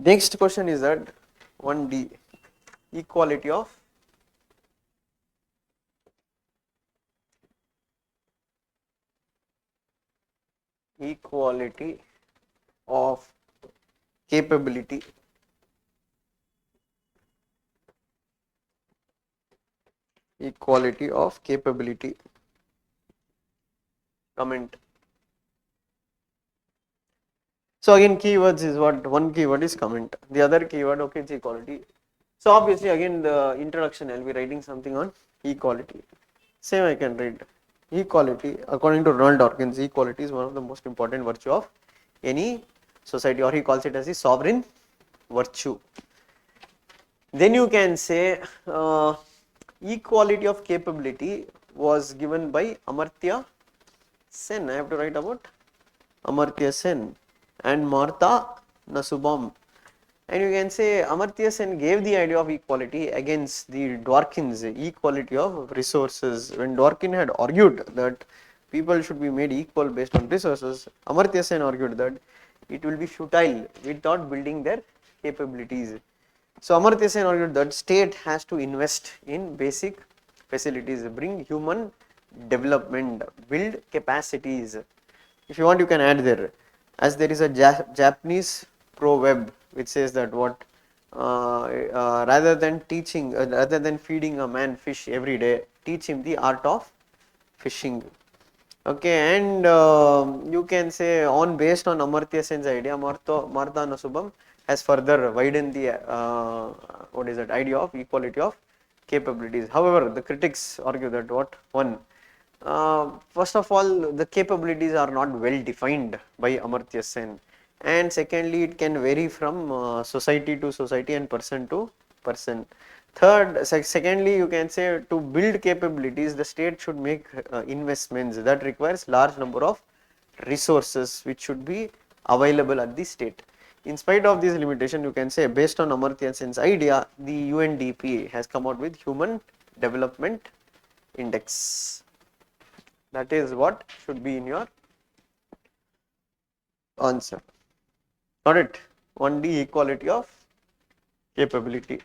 Next question is that 1D, equality of capability. Equality of capability. Comment. So again, keywords is what? One keyword is comment. The other keyword, okay, is equality. So obviously again the introduction, I'll be writing something on equality. Same I can write. Equality, according to Ronald Dworkin, equality is one of the most important virtue of any society, or he calls it as the sovereign virtue. Then you can say equality of capability was given by Amartya Sen. I have to write about Amartya Sen and Martha Nussbaum. And you can say Amartya Sen gave the idea of equality against the Dworkin's equality of resources. When Dworkin had argued that people should be made equal based on resources, Amartya Sen argued that it will be futile without building their capabilities. So Amartya Sen argued that state has to invest in basic facilities, bring human development, build capacities. If you want, you can add there, as there is a Japanese proverb which says that what rather than feeding a man fish every day, teach him the art of fishing. Okay, and you can say on based on Amartya Sen's idea, Martha Nussbaum has further widened the what is that idea of equality of capabilities. However, the critics argue that what one first of all, the capabilities are not well defined by Amartya Sen, and secondly, it can vary from society to society and person to person. Third, secondly, you can say to build capabilities, the state should make investments that requires large number of resources which should be available at the state. In spite of this limitation, you can say based on Amartya Sen's idea, the UNDP has come out with Human Development Index. That is what should be in your answer. Got it? 1D, equality of capability.